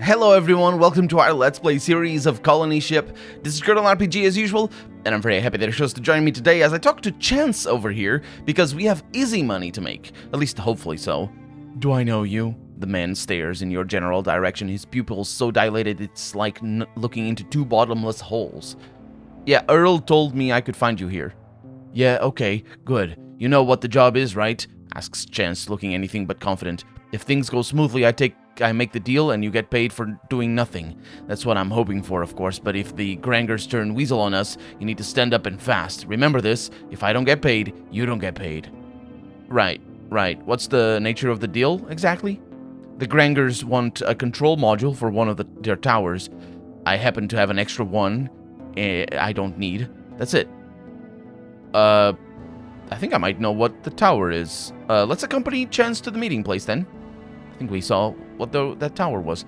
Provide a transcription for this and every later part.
Hello everyone, welcome to our Let's Play series of Colony Ship. This is Colonel RPG as usual, and I'm very happy that you're chose to join me today as I talk to Chance over here, because we have easy money to make, at least hopefully so. Do I know you? The man stares in your general direction, his pupils so dilated it's like looking into two bottomless holes. Yeah, Earl told me I could find you here. Yeah, okay, good. You know what the job is, right? Asks Chance, looking anything but confident. If things go smoothly, I make the deal and you get paid for doing nothing. That's what I'm hoping for, of course, but if the Grangers turn weasel on us, you need to stand up and fast. Remember this, if I don't get paid, you don't get paid. Right. What's the nature of the deal, exactly? The Grangers want a control module for one of their towers. I happen to have an extra one I don't need. That's it. I think I might know what the tower is. Let's accompany Chance to the meeting place then. I think we saw what that tower was.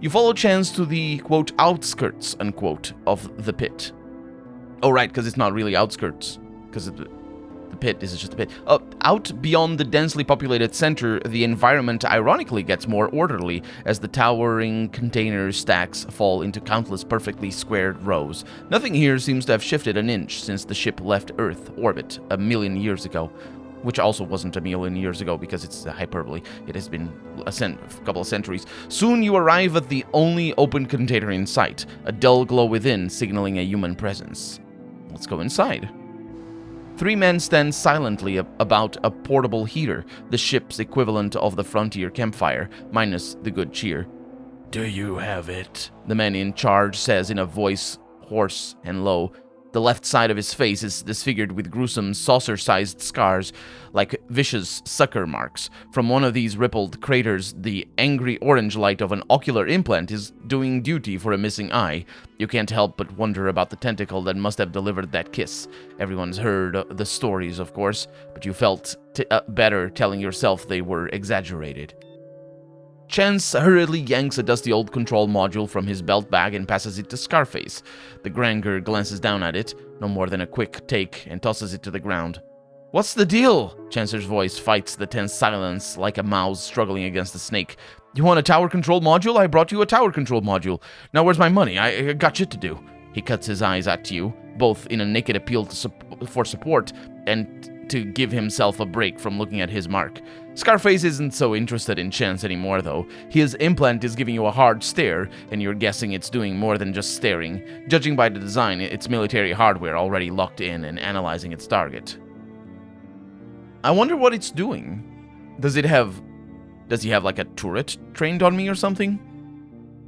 You follow Chance to the, quote, outskirts, unquote, of the pit. Oh, right, because it's not really outskirts, because the pit is just a pit. Out beyond the densely populated center, the environment ironically gets more orderly as the towering container stacks fall into countless perfectly squared rows. Nothing here seems to have shifted an inch since the ship left Earth orbit 1,000,000 years ago. Which also wasn't 1,000,000 years ago because it's a hyperbole. It has been a couple of centuries. Soon you arrive at the only open container in sight, a dull glow within signaling a human presence. Let's go inside. 3 men stand silently about a portable heater, the ship's equivalent of the frontier campfire, minus the good cheer. Do you have it? The man in charge says in a voice hoarse and low. The left side of his face is disfigured with gruesome saucer-sized scars, like vicious sucker marks. From one of these rippled craters, the angry orange light of an ocular implant is doing duty for a missing eye. You can't help but wonder about the tentacle that must have delivered that kiss. Everyone's heard the stories, of course, but you felt better telling yourself they were exaggerated. Chance hurriedly yanks a dusty old control module from his belt bag and passes it to Scarface. The Granger glances down at it, no more than a quick take, and tosses it to the ground. What's the deal? Chancer's voice fights the tense silence like a mouse struggling against a snake. You want a tower control module? I brought you a tower control module. Now where's my money? I got shit to do. He cuts his eyes at you, both in a naked appeal for support and to give himself a break from looking at his mark. Scarface isn't so interested in Chance anymore, though. His implant is giving you a hard stare, and you're guessing it's doing more than just staring. Judging by the design, it's military hardware already locked in and analyzing its target. I wonder what it's doing. Does he have like a turret trained on me or something?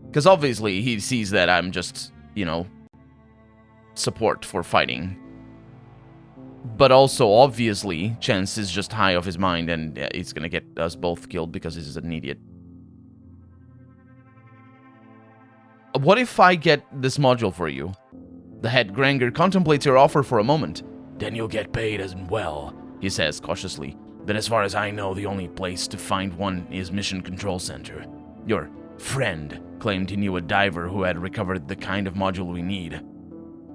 Because obviously he sees that I'm just, support for fighting. But also, obviously, Chance is just high off his mind and he's gonna get us both killed because he's an idiot. What if I get this module for you? The head Granger contemplates your offer for a moment. Then you'll get paid as well, he says cautiously. But as far as I know, the only place to find one is Mission Control Center. Your friend claimed he knew a diver who had recovered the kind of module we need.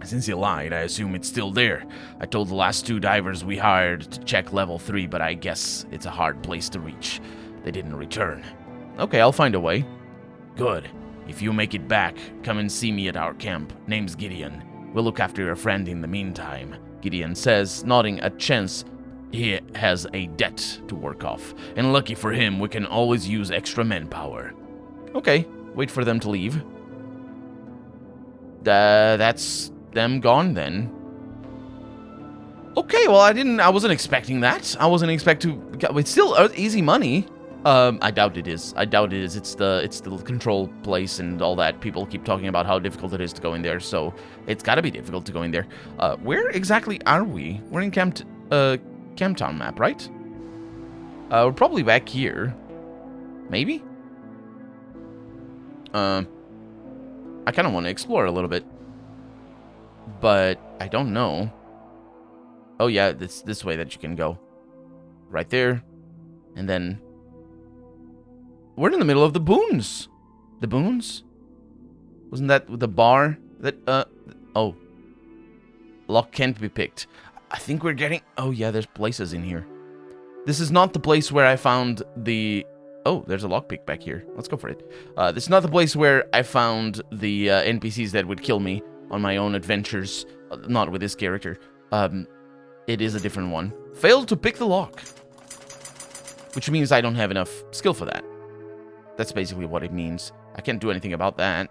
Since he lied, I assume it's still there. I told the last 2 divers we hired to check level 3, but I guess it's a hard place to reach. They didn't return. Okay, I'll find a way. Good. If you make it back, come and see me at our camp. Name's Gideon. We'll look after your friend in the meantime, Gideon says, nodding at Chance. He has a debt to work off, and lucky for him, we can always use extra manpower. Okay, wait for them to leave. That's them gone then. Okay, well I wasn't expecting that. I wasn't expecting to. It's still easy money. I doubt it is. It's the control place and all that. People keep talking about how difficult it is to go in there, so it's got to be difficult to go in there. Where exactly are we? We're in Camptown map, right? We're probably back here. Maybe. I kind of want to explore a little bit. But I don't know. Oh yeah, it's this way that you can go. Right there. And then we're in the middle of the boons. The boons? Wasn't that the bar that oh. Lock can't be picked. I think we're getting... Oh yeah, there's places in here. This is not the place where I found the Oh, there's a lockpick back here. Let's go for it. This is not the place where I found the NPCs that would kill me on my own adventures. Not with this character. It is a different one. Failed to pick the lock. Which means I don't have enough skill for that. That's basically what it means. I can't do anything about that.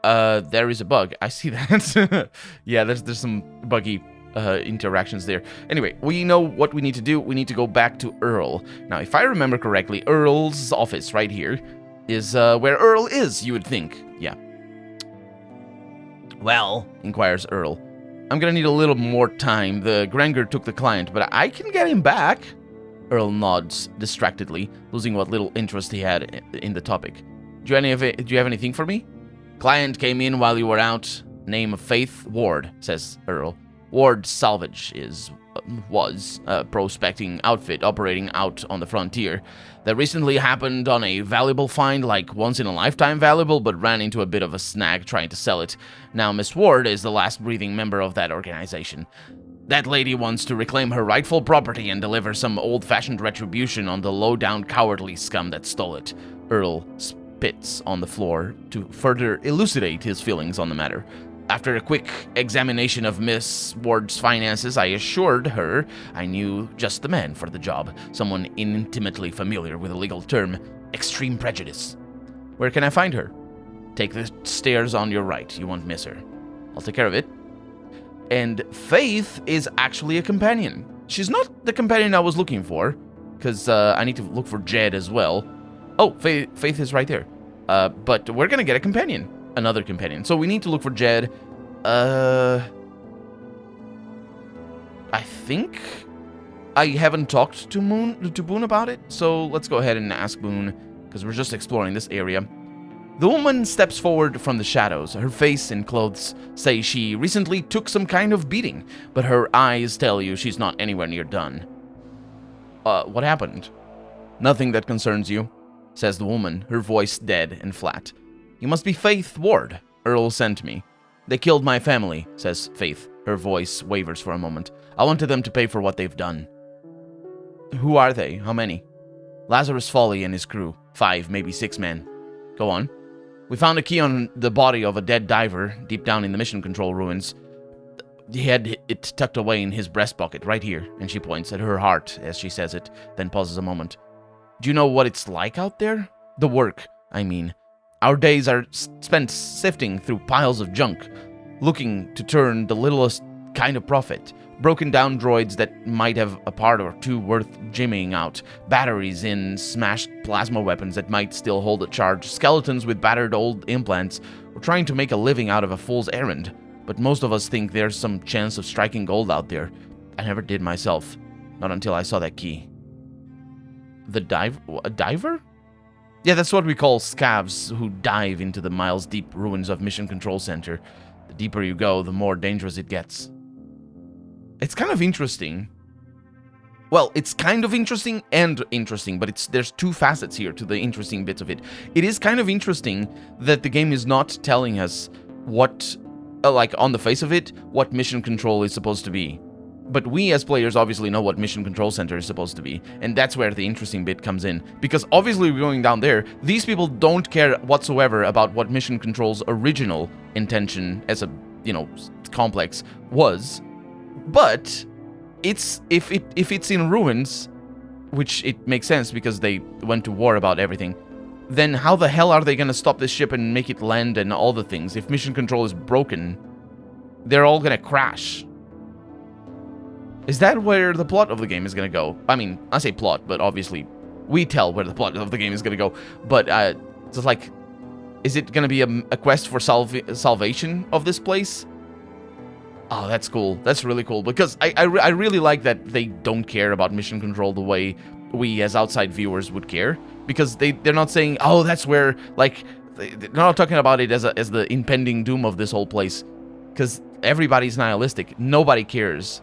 There is a bug. I see that. Yeah, there's some buggy interactions there. Anyway, we know what we need to do. We need to go back to Earl. Now, if I remember correctly, Earl's office right here is where Earl is, you would think. Yeah. Well, inquires Earl, I'm gonna need a little more time. The Granger took the client, but I can get him back. Earl nods distractedly, losing what little interest he had in the topic. Do you have anything for me? Client came in while you were out. Name of Faith Ward, says Earl. Ward Salvage was a prospecting outfit operating out on the frontier that recently happened on a valuable find, like once-in-a-lifetime valuable, but ran into a bit of a snag trying to sell it. Now Miss Ward is the last breathing member of that organization. That lady wants to reclaim her rightful property and deliver some old-fashioned retribution on the low-down cowardly scum that stole it. Earl spits on the floor to further elucidate his feelings on the matter. After a quick examination of Miss Ward's finances, I assured her I knew just the man for the job, someone intimately familiar with the legal term, extreme prejudice. Where can I find her? Take the stairs on your right. You won't miss her. I'll take care of it. And Faith is actually a companion. She's not the companion I was looking for, because I need to look for Jed as well. Oh, Faith is right there. But we're going to get a companion. Another companion. So we need to look for Jed. I think I haven't talked to Boone about it, so let's go ahead and ask Boone, because we're just exploring this area. The woman steps forward from the shadows. Her face and clothes say she recently took some kind of beating, but her eyes tell you she's not anywhere near done. What happened? Nothing that concerns you, says the woman, her voice dead and flat. You must be Faith Ward. Earl sent me. They killed my family, says Faith. Her voice wavers for a moment. I wanted them to pay for what they've done. Who are they? How many? Lazarus Foley and his crew. 5, maybe 6 men. Go on. We found a key on the body of a dead diver deep down in the mission control ruins. He had it tucked away in his breast pocket, right here, and she points at her heart as she says it, then pauses a moment. Do you know what it's like out there? The work, I mean. Our days are spent sifting through piles of junk, looking to turn the littlest kind of profit. Broken down droids that might have a part or two worth jimmying out, batteries in smashed plasma weapons that might still hold a charge, skeletons with battered old implants. We're trying to make a living out of a fool's errand, but most of us think there's some chance of striking gold out there. I never did myself, not until I saw that key. A diver? Yeah, that's what we call scavs who dive into the miles-deep ruins of Mission Control Center. The deeper you go, the more dangerous it gets. It's kind of interesting. Well, it's kind of interesting and interesting, but there's two facets here to the interesting bits of it. It is kind of interesting that the game is not telling us what, like on the face of it, what mission control is supposed to be. But we as players obviously know what Mission Control Center is supposed to be, and that's where the interesting bit comes in. Because obviously we're going down there, these people don't care whatsoever about what Mission Control's original intention as a, complex was. But if it's in ruins, which it makes sense because they went to war about everything, then how the hell are they going to stop this ship and make it land and all the things? If Mission Control is broken, they're all going to crash. Is that where the plot of the game is going to go? I mean, I say plot, but obviously we tell where the plot of the game is going to go. But it's like, is it going to be a quest for salvation of this place? Oh, that's cool. That's really cool. Because I really like that they don't care about mission control the way we as outside viewers would care. Because they're not saying, oh, that's where, like, they're not talking about it as the impending doom of this whole place. Because everybody's nihilistic. Nobody cares.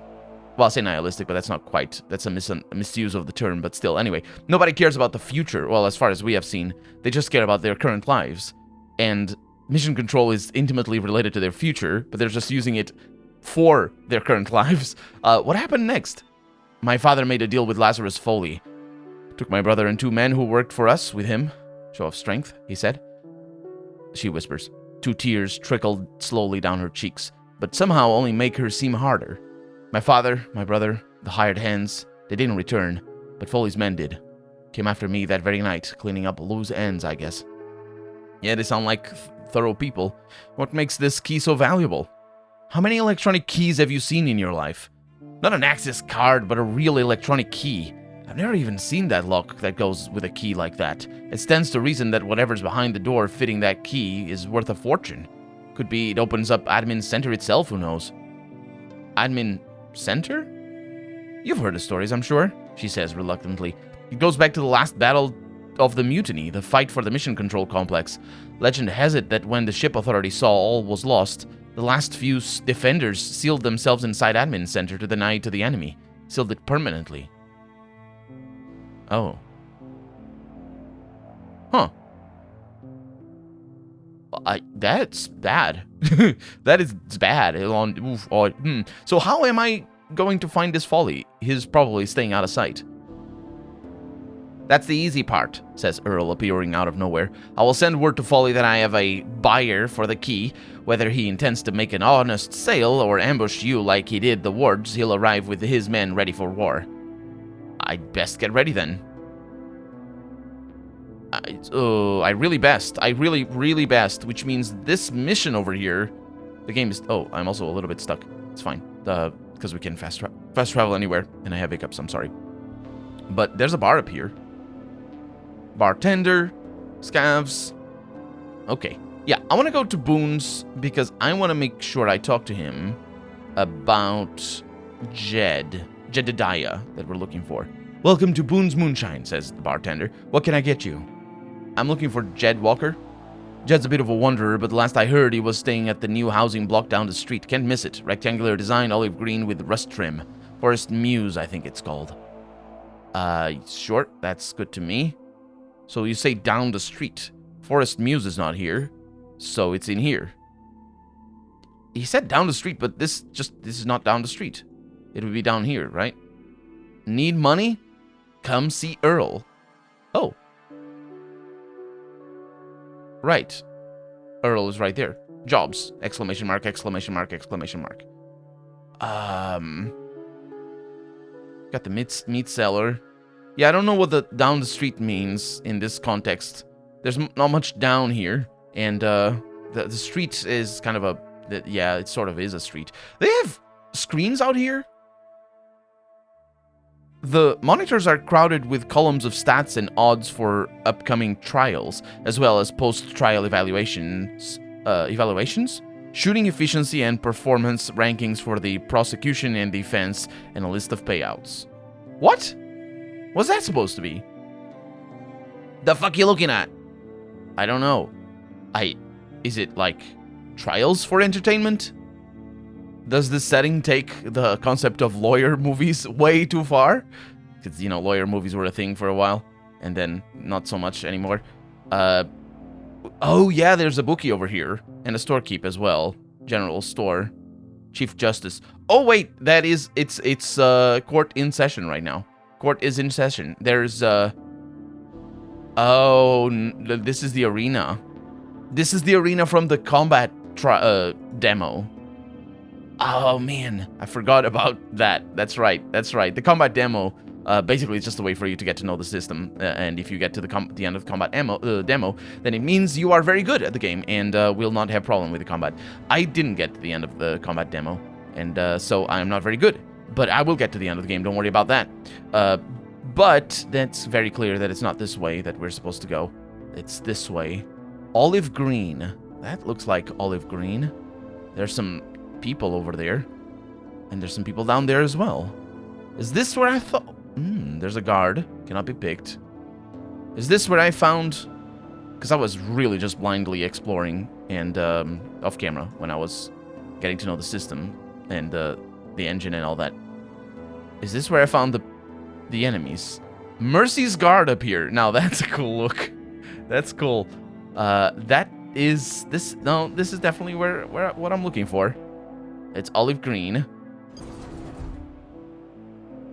Well, I say nihilistic, but that's not quite. That's a misuse of the term, but still. Anyway, nobody cares about the future. Well, as far as we have seen, they just care about their current lives. And mission control is intimately related to their future, but they're just using it for their current lives. What happened next? My father made a deal with Lazarus Foley. Took my brother and 2 men who worked for us with him. Show of strength, he said. She whispers. 2 tears trickled slowly down her cheeks, but somehow only make her seem harder. My father, my brother, the hired hands, they didn't return, but Foley's men did. Came after me that very night, cleaning up loose ends, I guess. Yeah, they sound like thorough people. What makes this key so valuable? How many electronic keys have you seen in your life? Not an access card, but a real electronic key. I've never even seen that lock that goes with a key like that. It stands to reason that whatever's behind the door fitting that key is worth a fortune. Could be it opens up Admin Center itself, who knows? Admin Center? You've heard the stories, I'm sure, she says reluctantly. It goes back to the last battle of the mutiny, the fight for the mission control complex. Legend has it that when the ship authority saw all was lost, the last few defenders sealed themselves inside Admin Center to deny it to the enemy. Sealed it permanently. Oh. Huh. That's bad. That is bad. So how am I going to find this Foley? He's probably staying out of sight. That's the easy part, says Earl, appearing out of nowhere. I will send word to Foley that I have a buyer for the key. Whether he intends to make an honest sale or ambush you like he did the wards, he'll arrive with his men ready for war. I'd best get ready then. I really best, which means this mission over here, the game is, I'm also a little bit stuck. It's fine, because we can fast travel anywhere, and I have hiccups, I'm sorry. But there's a bar up here. Bartender, scavs. Okay, yeah, I want to go to Boone's, because I want to make sure I talk to him about Jedediah, that we're looking for. Welcome to Boone's Moonshine, says the bartender. What can I get you? I'm looking for Jed Walker. Jed's a bit of a wanderer, but last I heard he was staying at the new housing block down the street. Can't miss it. Rectangular design, olive green with rust trim. Forest Muse, I think it's called. Sure, that's good to me. So you say down the street. Forest Muse is not here, so it's in here. He said down the street, but this is not down the street. It would be down here, right? Need money? Come see Earl. Oh. Right. Earl is right there. Jobs! Exclamation mark, exclamation mark, exclamation mark. Got the meat cellar. Yeah, I don't know what the down the street means in this context. There's not much down here. And the street is kind of yeah, it sort of is a street. They have screens out here? The monitors are crowded with columns of stats and odds for upcoming trials, as well as post-trial evaluations, shooting efficiency and performance rankings for the prosecution and defense, and a list of payouts. What? What's that supposed to be? The fuck you looking at? I don't know. Is it like trials for entertainment? Does this setting take the concept of lawyer movies way too far? Because, lawyer movies were a thing for a while, and then not so much anymore. Oh yeah, there's a bookie over here, and a storekeep as well. General store. Chief Justice. Oh wait, it's court in session right now. Court is in session. There's, this is the arena. This is the arena from the combat demo. Oh man, I forgot about that. That's right. The combat demo, basically it's just a way for you to get to know the system, and if you get to the end of the combat demo, then it means you are very good at the game, and will not have problem with the combat. I didn't get to the end of the combat demo, and so I am not very good, but I will get to the end of the game, don't worry about that. But that's very clear that it's not this way that we're supposed to go. It's this way. Olive green. That looks like olive green. There's some people over there, and there's some people down there as well. Is this where I thought? There's a guard, cannot be picked. Is this where I found? Because I was really just blindly exploring and off camera when I was getting to know the system and the engine and all that. Is this where I found the enemies? Mercy's guard up here. Now that's a cool look. That's cool. This is definitely what I'm looking for. It's olive green.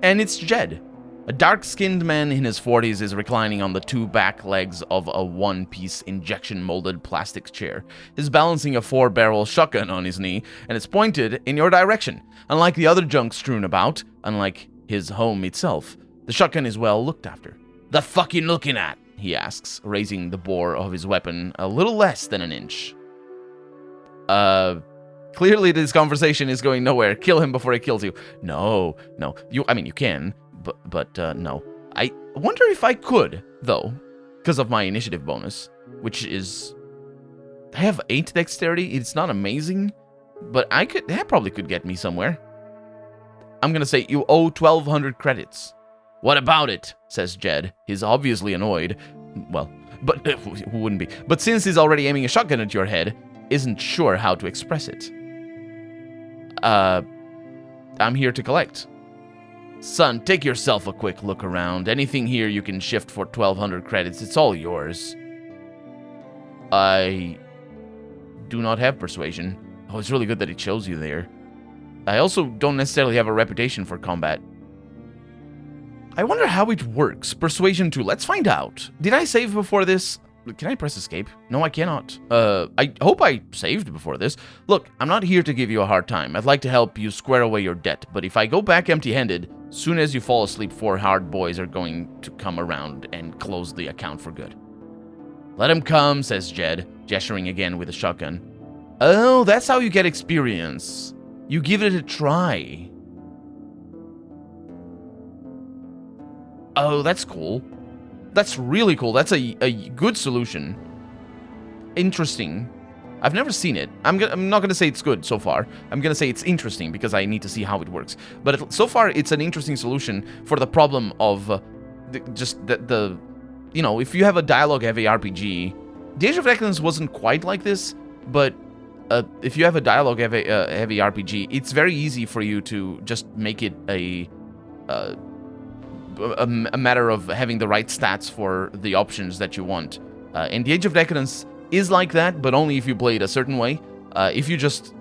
And it's Jed. A dark-skinned man in his 40s is reclining on the two back legs of a one-piece injection-molded plastic chair. He's balancing a 4-barrel shotgun on his knee, and it's pointed in your direction. Unlike the other junk strewn about, unlike his home itself, the shotgun is well looked after. "The fuck you looking at?" he asks, raising the bore of his weapon a little less than an inch. Clearly this conversation is going nowhere. Kill him before he kills you. No. You can, but no. I wonder if I could, though, because of my initiative bonus, which is... I have 8 dexterity. It's not amazing, but that probably could get me somewhere. I'm gonna say you owe 1,200 credits. "What about it?" says Jed. He's obviously annoyed. Well, but who wouldn't be? But since he's already aiming a shotgun at your head, isn't sure how to express it. I'm here to collect. "Son, take yourself a quick look around. Anything here you can shift for 1,200 credits, it's all yours." I do not have persuasion. Oh, it's really good that it shows you there. I also don't necessarily have a reputation for combat. I wonder how it works. Persuasion 2. Let's find out. Did I save before this? Can I press escape? No, I cannot. I hope I saved before this. Look, I'm not here to give you a hard time. I'd like to help you square away your debt, but if I go back empty-handed, soon as you fall asleep, 4 hard boys are going to come around and close the account for good. "Let him come," says Jed, gesturing again with a shotgun. "Oh, that's how you get experience. You give it a try." Oh, that's cool. That's really cool. That's a good solution. Interesting. I've never seen it. I'm not going to say it's good so far. I'm going to say it's interesting because I need to see how it works. But so far, it's an interesting solution for the problem of you know, if you have a dialogue-heavy RPG, the Age of Decadence wasn't quite like this, but if you have a dialogue-heavy RPG, it's very easy for you to just make it a matter of having the right stats for the options that you want. And the Age of Decadence is like that, but only if you play it a certain way. If you just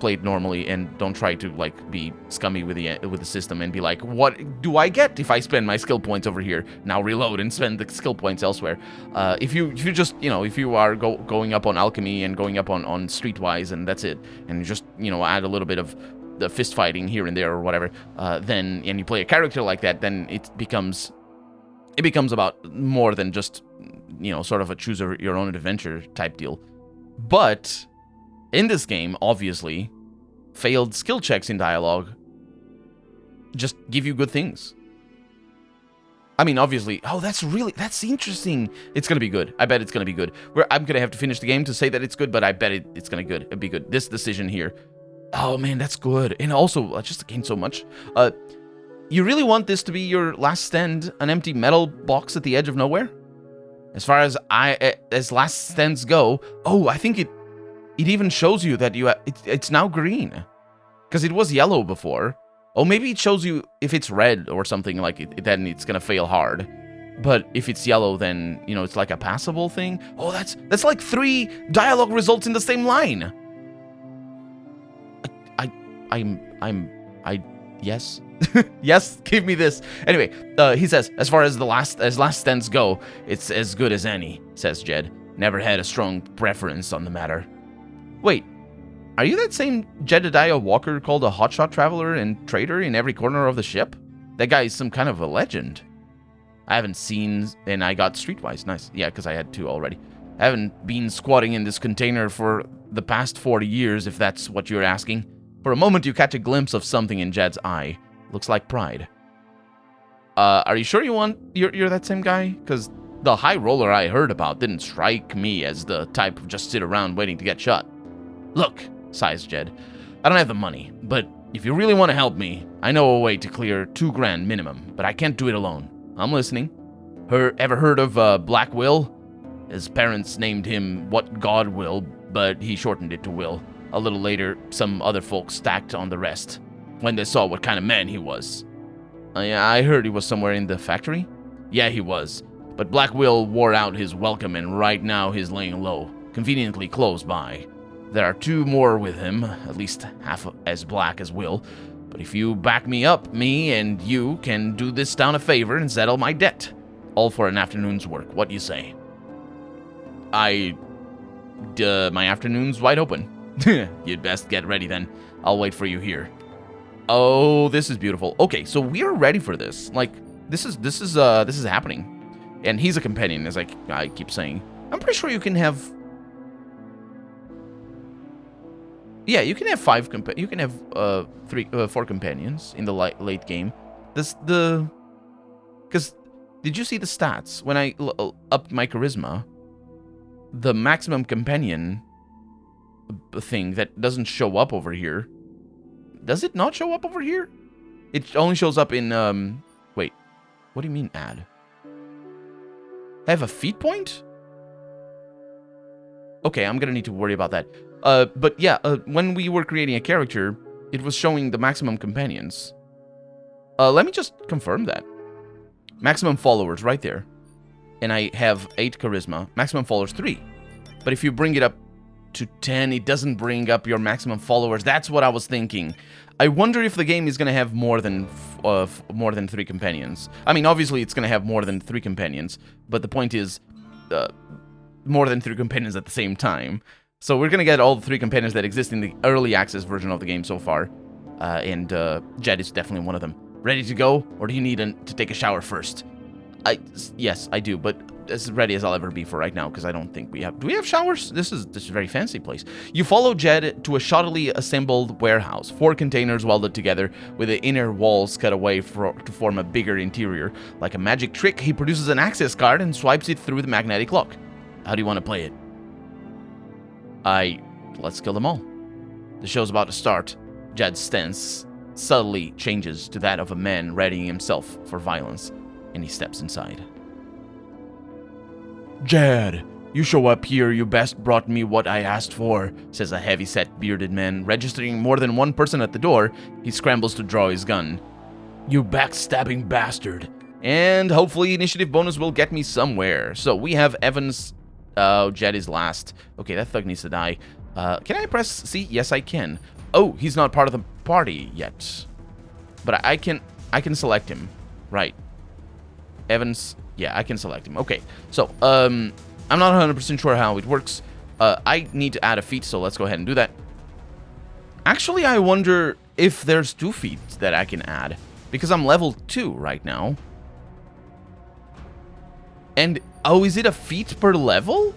play it normally and don't try to like be scummy with the system and be like, what do I get if I spend my skill points over here? Now reload and spend the skill points elsewhere. If you just, you know, if you are going up on alchemy and going up on streetwise and that's it, and you just, you know, add a little bit of the fist fighting here and there or whatever, then, and you play a character like that, then it becomes about more than just, you know, sort of a choose your own adventure type deal. But in this game, obviously, failed skill checks in dialogue just give you good things. I mean, obviously, oh, that's interesting. It's going to be good. I bet it's going to be good. I'm going to have to finish the game to say that it's good, but I bet it's going to be good. This decision here. Oh, man, that's good. And also, I just gained so much. You really want this to be your last stand, an empty metal box at the edge of nowhere? As far as last stands go, oh, I think it even shows you that it's now green. Because it was yellow before. Oh, maybe it shows you if it's red or something, like then it's going to fail hard. But if it's yellow, then, you know, it's like a passable thing. Oh, that's like 3 dialogue results in the same line. Yes. Yes, give me this. Anyway, he says, as far as last stands go, it's as good as any, says Jed. Never had a strong preference on the matter. Wait, are you that same Jedediah Walker called a hotshot traveler and trader in every corner of the ship? That guy is some kind of a legend. I haven't seen, and I got streetwise. Nice. Yeah, because I had 2 already. I haven't been squatting in this container for the past 40 years, if that's what you're asking. For a moment, you catch a glimpse of something in Jed's eye. Looks like pride. Are you sure you're that same guy? Because the high roller I heard about didn't strike me as the type of just sit around waiting to get shot. Look, sighs Jed. I don't have the money, but if you really want to help me, I know a way to clear $2,000 minimum, but I can't do it alone. I'm listening. Ever heard of Black Will? His parents named him What God Will, but he shortened it to Will. A little later, some other folks stacked on the rest, when they saw what kind of man he was. Yeah, I heard he was somewhere in the factory? Yeah, he was. But Black Will wore out his welcome, and right now he's laying low, conveniently close by. There are 2 more with him, at least half as black as Will. But if you back me up, me and you can do this town a favor and settle my debt. All for an afternoon's work. What do you say? My afternoon's wide open. You'd best get ready then. I'll wait for you here. Oh, this is beautiful. Okay, so we are ready for this. Like, this is happening. And he's a companion, as I keep saying. I'm pretty sure you can have... Yeah, you can have you can have 4 companions in the late game. Because did you see the stats when I upped my charisma? The maximum companion thing that doesn't show up over here. Does it not show up over here? It only shows up in wait. What do you mean add? I have a feat point? Okay, I'm gonna need to worry about that. But yeah, when we were creating a character, it was showing the maximum companions. Let me just confirm that. Maximum followers right there. And I have 8 charisma. Maximum followers 3. But if you bring it up to 10, it doesn't bring up your maximum followers. That's what I was thinking. I wonder if the game is going to have more than 3 companions. I mean, obviously it's going to have more than 3 companions, but the point is more than 3 companions at the same time. So we're going to get all the 3 companions that exist in the early access version of the game so far. And Jed is definitely one of them. Ready to go? Or do you need to take a shower first? Yes, I do, but as ready as I'll ever be for right now, because I don't think we have... Do we have showers? This is a very fancy place. You follow Jed to a shoddily assembled warehouse. 4 containers welded together, with the inner walls cut away to form a bigger interior. Like a magic trick, he produces an access card and swipes it through the magnetic lock. How do you want to play it? Let's kill them all. The show's about to start. Jed's stance subtly changes to that of a man readying himself for violence, and he steps inside. Jed, you show up here, you best brought me what I asked for, says a heavy-set bearded man. Registering more than one person at the door, he scrambles to draw his gun. You backstabbing bastard. And hopefully initiative bonus will get me somewhere. So we have Evans. Oh, Jed is last. Okay, that thug needs to die. Can I press C? Yes, I can. Oh, he's not part of the party yet. But I can select him. Right. Evans. Yeah, I can select him. Okay. So, I'm not 100% sure how it works. I need to add a feat, so let's go ahead and do that. Actually, I wonder if there's 2 feats that I can add. Because I'm level 2 right now. And, oh, is it a feat per level?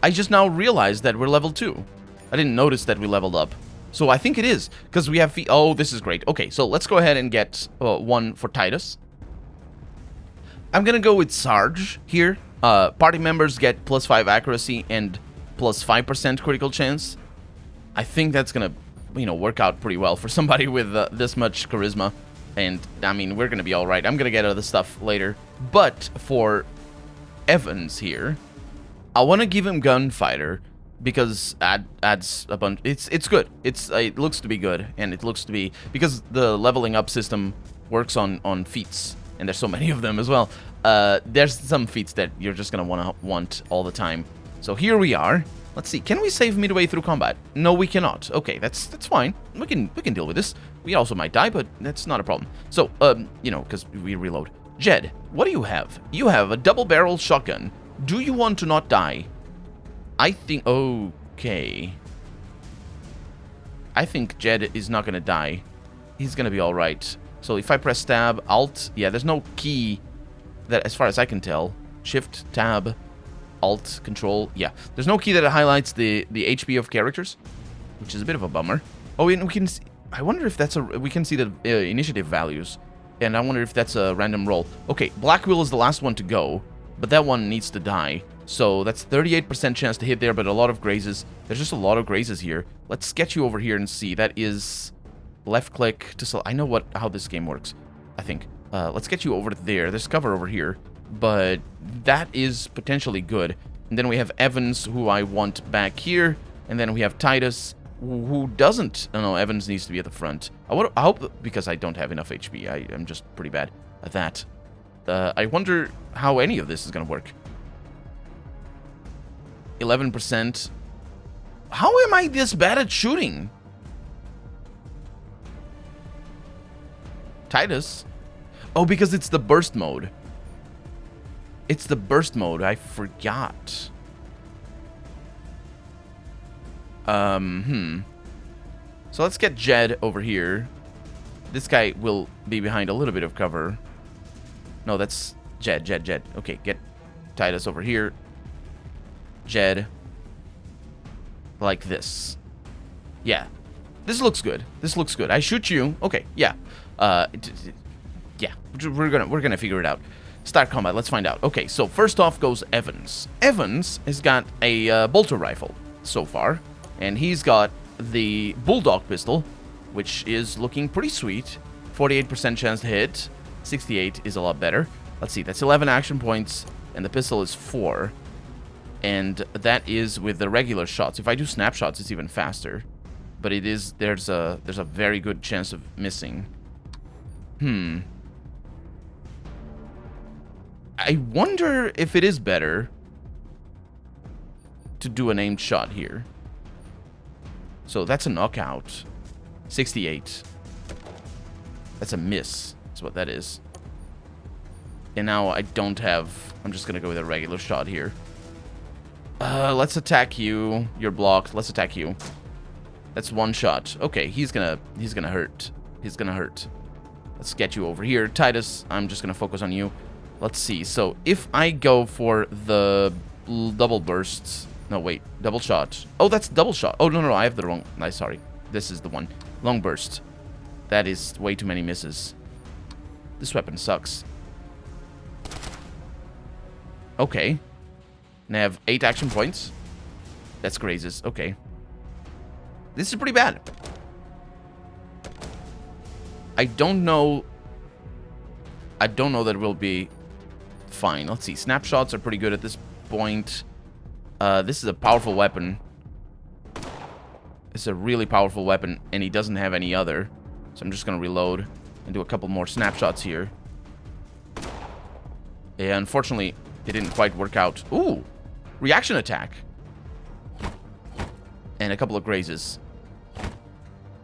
I just now realized that we're level 2. I didn't notice that we leveled up. So I think it is, because we have feet. Oh, this is great. Okay, so let's go ahead and get one for Titus. I'm going to go with Sarge here. Party members get +5 accuracy and +5% critical chance. I think that's going to, work out pretty well for somebody with this much charisma. And, I mean, we're going to be all right. I'm going to get other stuff later. But for Evans here, I want to give him Gunfighter because adds a bunch. It's good. It looks to be good, and it looks to be because the leveling up system works on feats, and there's so many of them as well. There's some feats that you're just going to want all the time. So here we are. Let's see. Can we save midway through combat? No, we cannot. Okay, that's fine. We can deal with this. We also might die, but that's not a problem. So, because we reload. Jed, what do you have? You have a double-barrel shotgun. Do you want to not die? I think... Okay. I think Jed is not going to die. He's going to be alright. So if I press tab, alt... Yeah, there's no key that, as far as I can tell. Shift, tab... Alt, Control, yeah. There's no key that highlights the HP of characters, which is a bit of a bummer. Oh, and we can see, I wonder if that's we can see the initiative values, and I wonder if that's a random roll. Okay, Blackwell is the last one to go, but that one needs to die. So that's 38% chance to hit there, but a lot of grazes. There's just a lot of grazes here. Let's get you over here and see. That is left click to select. I know how this game works, I think. Let's get you over there. There's cover over here. But that is potentially good. And then we have Evans, who I want back here. And then we have Titus, who doesn't. Oh, no, Evans needs to be at the front. I hope, because I don't have enough HP. I am just pretty bad at that. I wonder how any of this is going to work. 11%. How am I this bad at shooting? Titus. Oh, because it's the burst mode. It's the burst mode. I forgot. So let's get Jed over here. This guy will be behind a little bit of cover. No, that's Jed. Okay, get Titus over here. Jed. Like this. Yeah. This looks good. I shoot you. Okay, yeah. Yeah. We're gonna figure it out. Start combat. Let's find out. Okay, so first off goes Evans. Evans has got a bolter rifle so far, and he's got the bulldog pistol, which is looking pretty sweet. 48% chance to hit. 68 is a lot better. Let's see. That's 11 action points, and the pistol is 4. And that is with the regular shots. If I do snapshots, it's even faster. But it is there's a very good chance of missing. I wonder if it is better to do an aimed shot here. So that's a knockout. 68. That's a miss. That's what that is. And now I don't have... I'm just gonna go with a regular shot here. Let's attack you. You're blocked. Let's attack you. That's one shot. Okay, he's gonna hurt. He's gonna hurt. Let's get you over here. Titus, I'm just gonna focus on you. Let's see. So if I go for the double bursts... No, wait. Double shot. Oh, that's double shot. Oh, no, I have the wrong... No, sorry. This is the one. Long burst. That is way too many misses. This weapon sucks. Okay. And I have 8 action points. That's grazes. Okay. This is pretty bad. I don't know that it will be fine. Let's see. Snapshots are pretty good at this point. This is a powerful weapon. It's a really powerful weapon, and he doesn't have any other. So I'm just going to reload and do a couple more snapshots here. Yeah, unfortunately, it didn't quite work out. Ooh! Reaction attack. And a couple of grazes.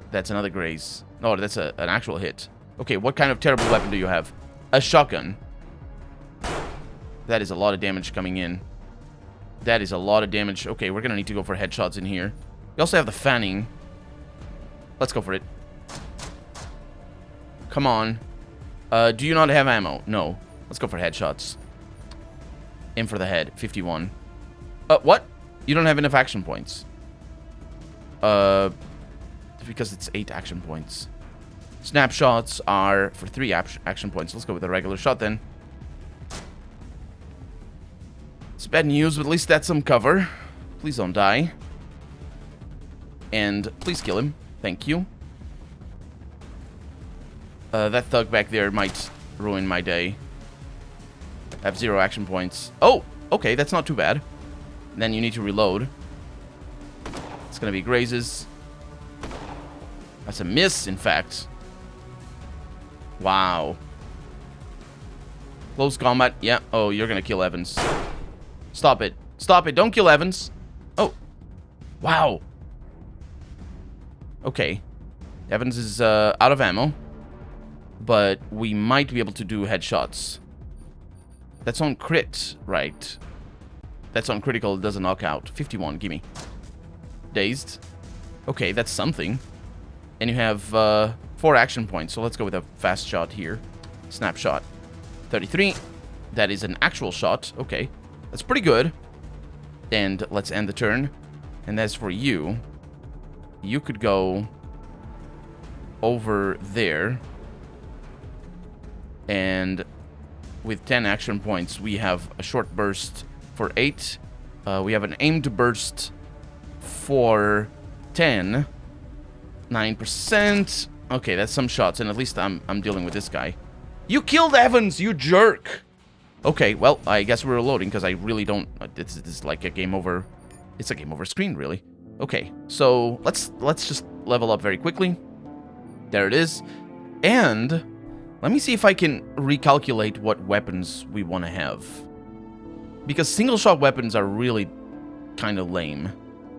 That's another graze. Oh, that's an actual hit. Okay, what kind of terrible weapon do you have? A shotgun. That is a lot of damage coming in. That is a lot of damage. Okay, we're gonna need to go for headshots in here. We also have the fanning. Let's go for it. Come on. Do you not have ammo? No. Let's go for headshots. Aim for the head. 51. What? You don't have enough action points. Because it's 8 action points. Snapshots are for 3 action points. Let's go with a regular shot then. It's bad news, but at least that's some cover. Please don't die. And please kill him. Thank you. That thug back there might ruin my day. I have 0 action points. Oh, okay, that's not too bad. Then you need to reload. It's gonna be grazes. That's a miss, in fact. Wow. Close combat. Yeah. Oh, you're gonna kill Evans. Stop it. Stop it. Don't kill Evans. Oh. Wow. Okay. Evans is out of ammo. But we might be able to do headshots. That's on crit, right? That's on critical. It does a knockout. 51. Gimme. Dazed. Okay, that's something. And you have 4 action points. So let's go with a fast shot here. Snapshot. 33. That is an actual shot. Okay. That's pretty good. And let's end the turn. And as for you, you could go over there. And with 10 action points, we have a short burst for 8. We have an aimed burst for 10. 9%. Okay, that's some shots, and at least I'm dealing with this guy. You killed Evans, you jerk! Okay, well, I guess we're reloading, because I really don't... This is like a game over... It's a game over screen, really. Okay, so let's just level up very quickly. There it is. And let me see if I can recalculate what weapons we want to have. Because single-shot weapons are really kind of lame.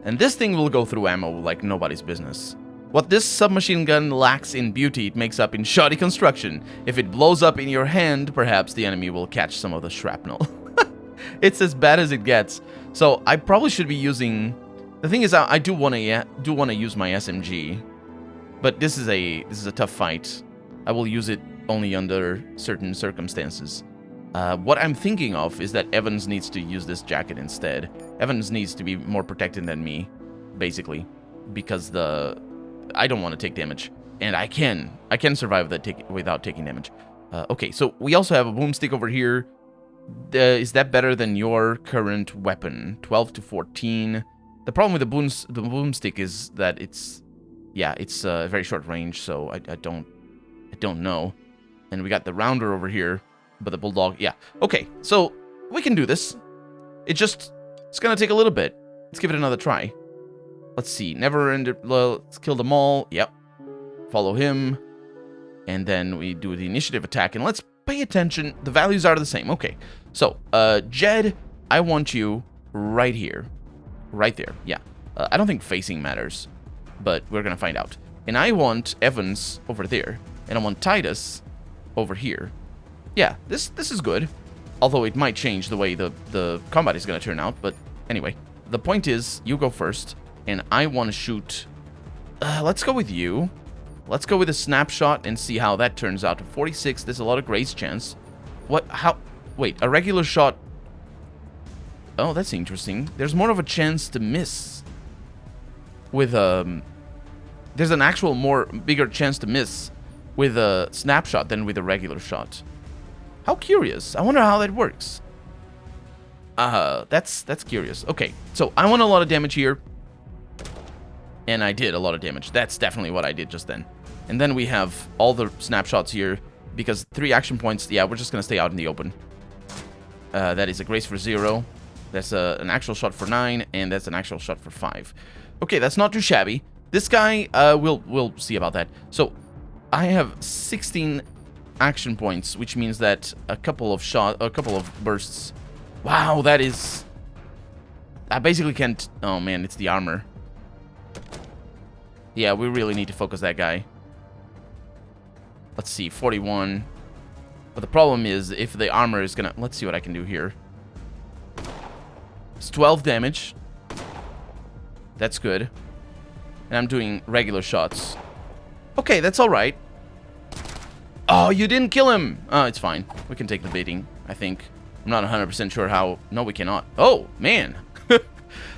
And this thing will go through ammo like nobody's business. What this submachine gun lacks in beauty, it makes up in shoddy construction. If it blows up in your hand, perhaps the enemy will catch some of the shrapnel. It's as bad as it gets. So I probably should be using... The thing is, I do want to use my SMG, but this is a tough fight. I will use it only under certain circumstances. What I'm thinking of is that Evans needs to use this jacket instead. Evans needs to be more protected than me, basically, because I don't want to take damage, and I can survive that without taking damage. Okay, so we also have a boomstick over here. Is that better than your current weapon? 12 to 14. The problem with the boomstick is that it's a very short range, so I don't know. And we got the rounder over here, but the bulldog, yeah. Okay, so we can do this. It's gonna take a little bit. Let's give it another try. Let's see. Let's kill them all. Yep. Follow him. And then we do the initiative attack. And let's pay attention. The values are the same. Okay. So, Jed, I want you right here. Right there. Yeah. I don't think facing matters. But we're going to find out. And I want Evans over there. And I want Titus over here. Yeah. This is good. Although it might change the way the combat is going to turn out. But anyway. The point is, you go first. And I want to shoot... let's go with you. Let's go with a snapshot and see how that turns out. 46, there's a lot of grace chance. What? How? Wait, a regular shot... Oh, that's interesting. There's more of a chance to miss. With there's an actual bigger chance to miss with a snapshot than with a regular shot. How curious. I wonder how that works. That's curious. Okay, so I want a lot of damage here. And I did a lot of damage. That's definitely what I did just then. And then we have all the snapshots here. Because 3 action points, yeah, we're just going to stay out in the open. That is a grace for 0. That's an actual shot for 9. And that's an actual shot for 5. Okay, that's not too shabby. This guy, we'll see about that. So, I have 16 action points. Which means that a couple of bursts. Wow, that is... I basically can't... Oh man, it's the armor. Yeah, we really need to focus that guy. Let's see, 41. But the problem is, if the armor is gonna... Let's see what I can do here. It's 12 damage. That's good. And I'm doing regular shots. Okay, that's alright. Oh, you didn't kill him! Oh, it's fine. We can take the beating, I think. I'm not 100% sure how... No, we cannot. Oh, man.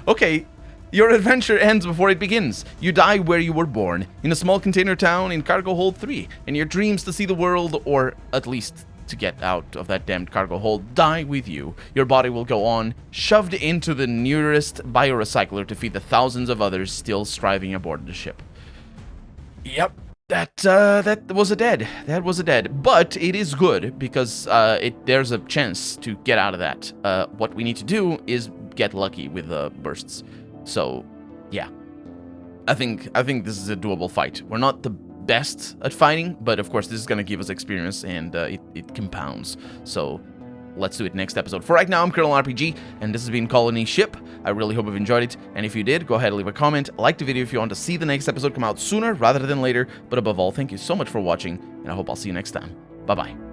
Okay. Your adventure ends before it begins. You die where you were born, in a small container town in cargo hold 3, and your dreams to see the world, or at least to get out of that damned cargo hold, die with you. Your body will go on, shoved into the nearest biorecycler to feed the thousands of others still striving aboard the ship. Yep, that was a dead. That was a dead. But it is good, because there's a chance to get out of that. What we need to do is get lucky with the bursts. So, yeah, I think this is a doable fight. We're not the best at fighting, but of course this is going to give us experience, and it compounds. So, let's do it next episode. For right now, I'm Colonel RPG, and this has been Colony Ship. I really hope you've enjoyed it, and if you did, go ahead and leave a comment, like the video if you want to see the next episode come out sooner rather than later, but above all, thank you so much for watching, and I hope I'll see you next time. Bye-bye.